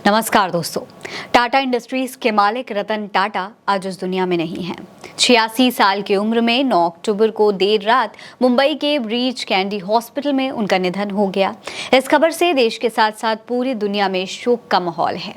नमस्कार दोस्तों। टाटा इंडस्ट्रीज के मालिक रतन टाटा आज इस दुनिया में नहीं हैं। 86 साल की उम्र में 9 अक्टूबर को देर रात मुंबई के ब्रीच कैंडी हॉस्पिटल में उनका निधन हो गया। इस खबर से देश के साथ साथ पूरी दुनिया में शोक का माहौल है,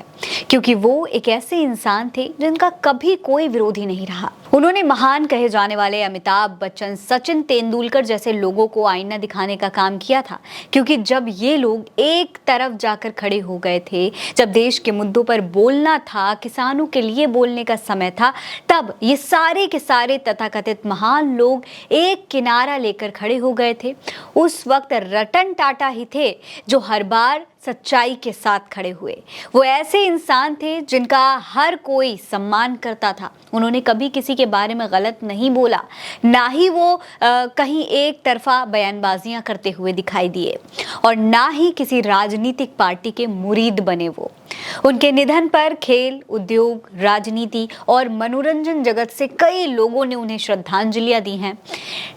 क्योंकि वो एक ऐसे इंसान थे जिनका कभी कोई विरोधी नहीं रहा। उन्होंने महान कहे जाने वाले अमिताभ बच्चन, सचिन तेंदुलकर जैसे लोगों को आईना दिखाने का काम किया था, क्योंकि जब ये लोग एक तरफ जाकर खड़े हो गए थे, जब देश के मुद्दों पर बोलना था, किसानों के लिए बोलने का समय था, तब ये सारे के सारे तथाकथित महान लोग एक किनारा लेकर खड़े हो गए थे। उस वक्त रतन टाटा ही थे जो हर बार सच्चाई के साथ खड़े हुए। वो ऐसे इंसान थे जिनका हर कोई सम्मान करता था। उन्होंने कभी किसी के बारे में गलत नहीं बोला, ना ही वो कहीं एक तरफा बयानबाजियां करते हुए दिखाई दिए, और ना ही किसी राजनीतिक पार्टी के मुरीद बने वो। उनके निधन पर खेल, उद्योग, राजनीति और मनोरंजन जगत से कई लोगों ने उन्हें श्रद्धांजलियां दी हैं।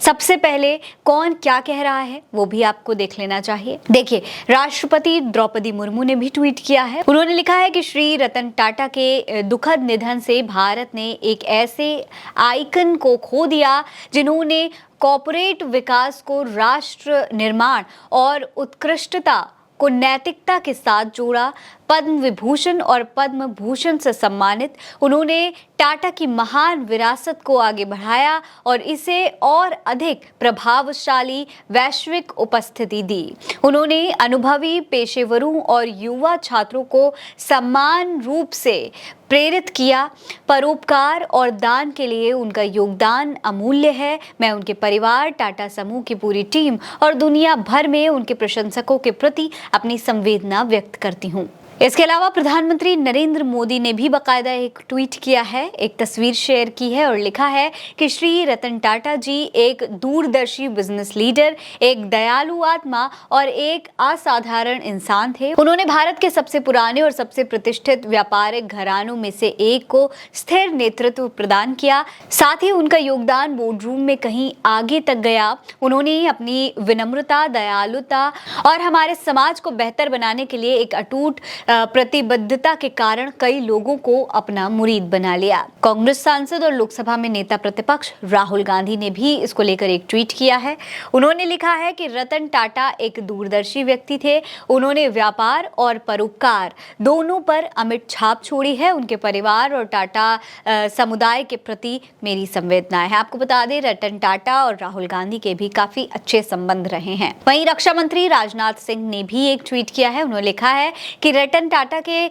सबसे पहले कौन क्या कह रहा है वो भी आपको देख लेना चाहिए। देखिए, राष्ट्रपति द्रौपदी मुर्मू ने भी ट्वीट किया है। उन्होंने लिखा है कि श्री रतन टाटा के दुखद निधन से भारत ने एक ऐसे आइकन को खो दिया जिन्होंने कॉर्पोरेट विकास को राष्ट्र निर्माण और उत्कृष्टता को नैतिकता के साथ जोड़ा। पद्म विभूषण और पद्म भूषण से सम्मानित उन्होंने टाटा की महान विरासत को आगे बढ़ाया और इसे और अधिक प्रभावशाली वैश्विक उपस्थिति दी। उन्होंने अनुभवी पेशेवरों और युवा छात्रों को समान रूप से प्रेरित किया। परोपकार और दान के लिए उनका योगदान अमूल्य है। मैं उनके परिवार, टाटा समूह की पूरी टीम और दुनिया भर में उनके प्रशंसकों के प्रति अपनी संवेदना व्यक्त करती हूँ। इसके अलावा प्रधानमंत्री नरेंद्र मोदी ने भी बाकायदा एक ट्वीट किया है, एक तस्वीर शेयर की है और लिखा है कि श्री रतन टाटा जी एक दूरदर्शी बिजनेस लीडर, एक दयालु आत्मा और एक असाधारण इंसान थे। उन्होंने भारत के सबसे पुराने और सबसे प्रतिष्ठित व्यापारिक घरानों में से एक को स्थिर नेतृत्व प्रदान किया। साथ ही उनका योगदान बोर्डरूम में कहीं आगे तक गया। उन्होंने अपनी विनम्रता, दयालुता और हमारे समाज को बेहतर बनाने के लिए एक अटूट प्रतिबद्धता के कारण कई लोगों को अपना मुरीद बना लिया। कांग्रेस सांसद और लोकसभा में नेता प्रतिपक्ष राहुल गांधी ने भी इसको लेकर एक ट्वीट किया है। उन्होंने लिखा है कि रतन टाटा एक दूरदर्शी व्यक्ति थे। उन्होंने व्यापार और परोपकार दोनों पर अमिट छाप छोड़ी है। उनके परिवार और टाटा समुदाय के प्रति मेरी संवेदनाएं हैं। आपको बता दें, रतन टाटा और राहुल गांधी के भी काफी अच्छे संबंध रहे हैं। वहीं रक्षा मंत्री राजनाथ सिंह ने भी एक ट्वीट किया है। उन्होंने लिखा है कि रतन टाटा के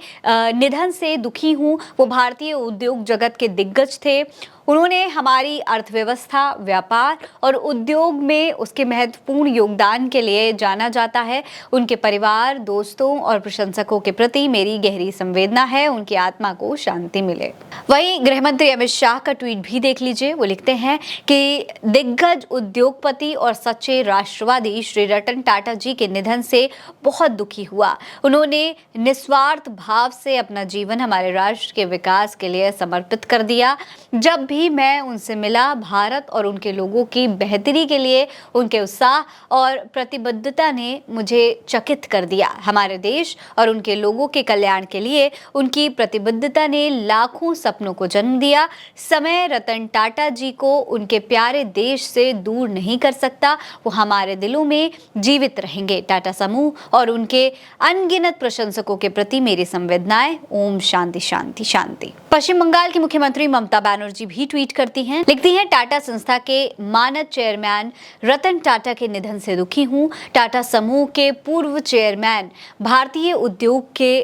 निधन से दुखी हूं। वो भारतीय उद्योग जगत के दिग्गज थे। उन्होंने हमारी अर्थव्यवस्था, व्यापार और उद्योग में उसके महत्वपूर्ण योगदान के लिए जाना जाता है। उनके परिवार, दोस्तों और प्रशंसकों के प्रति मेरी गहरी संवेदना है। उनकी आत्मा को शांति मिले। वहीं गृह मंत्री अमित शाह का ट्वीट भी देख लीजिए। वो लिखते हैं कि दिग्गज उद्योगपति और सच्चे राष्ट्रवादी श्री रतन टाटा जी के निधन से बहुत दुखी हुआ। उन्होंने निस्वार्थ भाव से अपना जीवन हमारे राष्ट्र के विकास के लिए समर्पित कर दिया। जब भी मैं उनसे मिला, भारत और उनके लोगों की बेहतरी के लिए उनके उत्साह और प्रतिबद्धता ने मुझे चकित कर दिया। हमारे देश और उनके लोगों के कल्याण के लिए उनकी प्रतिबद्धता ने लाखों सपनों को जन्म दिया। समय रतन टाटा जी को उनके प्यारे देश से दूर नहीं कर सकता। वो हमारे दिलों में जीवित रहेंगे। टाटा समूह और उनके अनगिनत प्रशंसकों के प्रति मेरी संवेदनाएं। ओम शांति शांति शांति। पश्चिम बंगाल की मुख्यमंत्री ममता बनर्जी भी ट्वीट करती हैं, लिखती हैं, टाटा संस्था के मानद चेयरमैन रतन टाटा के निधन से दुखी हूं। टाटा समूह के पूर्व चेयरमैन, भारतीय उद्योग के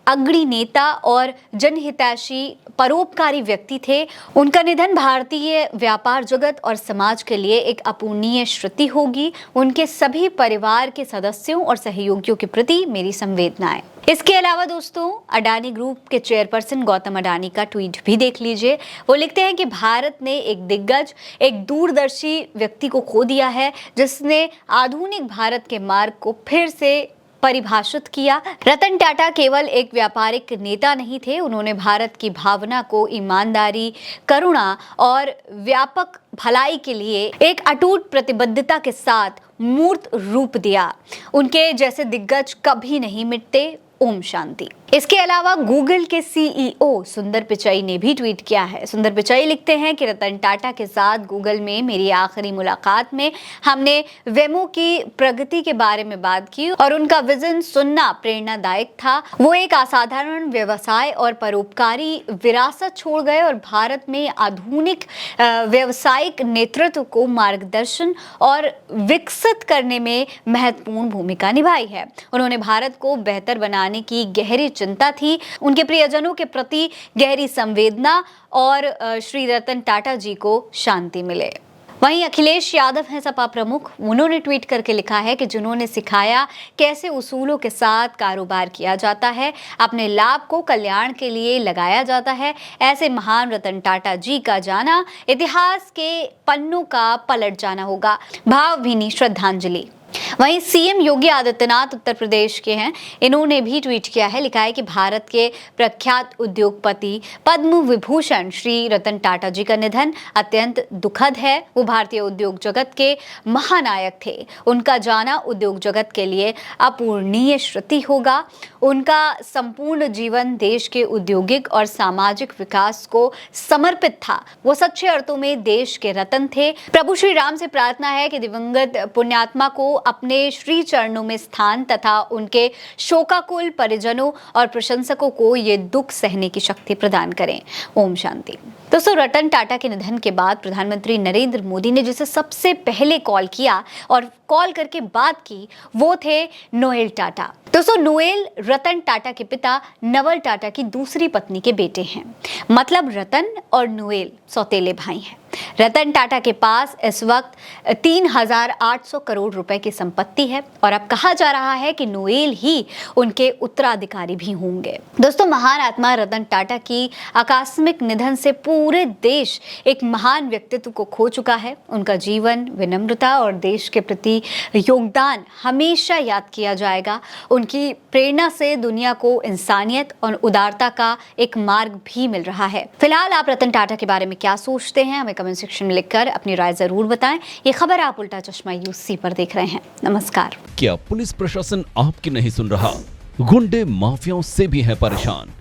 अग्रणी नेता और जनहितैषी परोपकारी व्यक्ति थे। उनका निधन भारतीय व्यापार जगत और समाज के लिए एक अपूर्णीय क्षति होगी। उनके सभी परिवार के सदस्यों और सहयोगियों के प्रति मेरी संवेदनाएं। इसके अलावा दोस्तों, अडानी ग्रुप के चेयरपर्सन गौतम अडानी का ट्वीट भी देख लीजिए। वो लिखते हैं कि भारत ने एक दिग्गज, एक दूरदर्शी व्यक्ति को खो दिया है, जिसने आधुनिक भारत के मार्ग को फिर से परिभाषित किया। रतन टाटा केवल एक व्यापारिक नेता नहीं थे। उन्होंने भारत की भावना को ईमानदारी, करुणा और व्यापक भलाई के लिए एक अटूट प्रतिबद्धता के साथ मूर्त रूप दिया। उनके जैसे दिग्गज कभी नहीं मिटते। ओम शांति। इसके अलावा गूगल के सीईओ सुंदर पिचाई ने भी ट्वीट किया है। सुंदर पिचाई लिखते हैं कि रतन टाटा के साथ गूगल में मेरी आखिरी मुलाकात में हमने वेमो की प्रगति के बारे में बात की और उनका विजन सुनना प्रेरणादायक था। वो एक असाधारण व्यवसाय और परोपकारी विरासत छोड़ गए और भारत में आधुनिक व्यवसायिक नेतृत्व को मार्गदर्शन और विकसित करने में महत्वपूर्ण भूमिका निभाई है। उन्होंने भारत को बेहतर बनाने की गहरी चिंता थी। उनके प्रियजनों के प्रति गहरी संवेदना और श्री रतन टाटा जी को शांति मिले। वहीं अखिलेश यादव हैं सपा प्रमुख। उन्होंने ट्वीट करके लिखा है कि जिन्होंने सिखाया कैसे उसूलों के साथ कारोबार किया जाता है, अपने लाभ को कल्याण के लिए लगाया जाता है, ऐसे महान रतन टाटा जी का जाना इतिहास के पन्नों का पलट जाना होगा। भावभीनी श्रद्धांजलि। वहीं सीएम योगी आदित्यनाथ उत्तर प्रदेश के हैं। इन्होंने भी ट्वीट किया है, लिखा है कि भारत के प्रख्यात उद्योगपति पद्म विभूषण श्री रतन टाटा जी का निधन अत्यंत दुखद है। वो भारतीय उद्योग जगत के महानायक थे। उनका जाना उद्योग जगत के लिए अपूरणीय क्षति होगा। उनका संपूर्ण जीवन देश के औद्योगिक और सामाजिक विकास को समर्पित था। वो सच्चे अर्थों में देश के रतन थे। प्रभु श्री राम से प्रार्थना है कि दिवंगत पुण्यात्मा को अपने श्री चरणों में स्थान तथा उनके शोकाकुल परिजनों और प्रशंसकों को ये दुख सहने की शक्ति प्रदान करें। ओम शांति। दोस्तों, रतन टाटा के निधन के बाद प्रधानमंत्री नरेंद्र मोदी ने जिसे सबसे पहले कॉल किया और कॉल करके बात की वो थे नोएल टाटा। दोस्तों, नोएल रतन टाटा के पिता नवल टाटा की दूसरी पत्नी के बेटे हैं। मतलब रतन और नोएल सौतेले भाई हैं। रतन टाटा के पास इस वक्त 3,800 करोड़ रुपए की संपत्ति है और अब कहा जा रहा है कि नोएल ही उनके उत्तराधिकारी भी होंगे। दोस्तों, महान आत्मा रतन टाटा की आकस्मिक निधन से पूरे देश एक महान व्यक्तित्व को खो चुका है। उनका जीवन, विनम्रता और देश के प्रति योगदान हमेशा याद किया जाएगा। उनकी प्रेरणा से दुनिया को इंसानियत और उदारता का एक मार्ग भी मिल रहा है। फिलहाल आप रतन टाटा के बारे में क्या सोचते हैं, हमें कमेंट सेक्शन में लिखकर अपनी राय जरूर बताएं। ये खबर आप उल्टा चश्मा यूसी पर देख रहे हैं। नमस्कार। क्या पुलिस प्रशासन आपकी नहीं सुन रहा? गुंडे माफियाओं से भी है परेशान।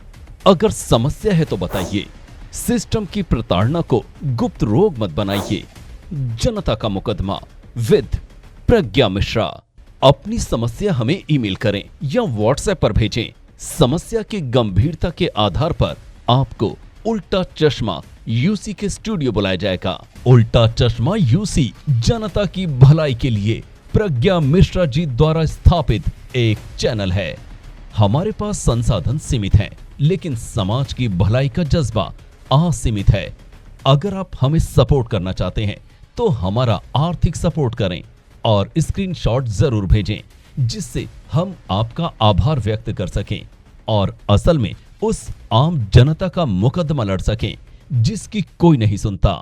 अगर समस्या है तो बताइए। सिस्टम की प्रताड़ना को गुप्त रोग मत बनाइए। जनता का मुकदमा विद प्रज्ञा मिश्रा। अपनी समस्या हमें ईमेल करें या व्हाट्सएप पर भेजें। समस्या की गंभीरता के आधार पर आपको उल्टा चश्मा यूसी के स्टूडियो बुलाया जाएगा। उल्टा चश्मा यूसी जनता की भलाई के लिए प्रज्ञा मिश्रा जी द्वारा स्थापित एक चैनल है। हमारे पास संसाधन सीमित हैं, लेकिन समाज की भलाई का जज्बा असीमित है। अगर आप हमें सपोर्ट करना चाहते हैं तो हमारा आर्थिक सपोर्ट करें और स्क्रीनशॉट जरूर भेजें, जिससे हम आपका आभार व्यक्त कर सकें और असल में उस आम जनता का मुकदमा लड़ सकें जिसकी कोई नहीं सुनता।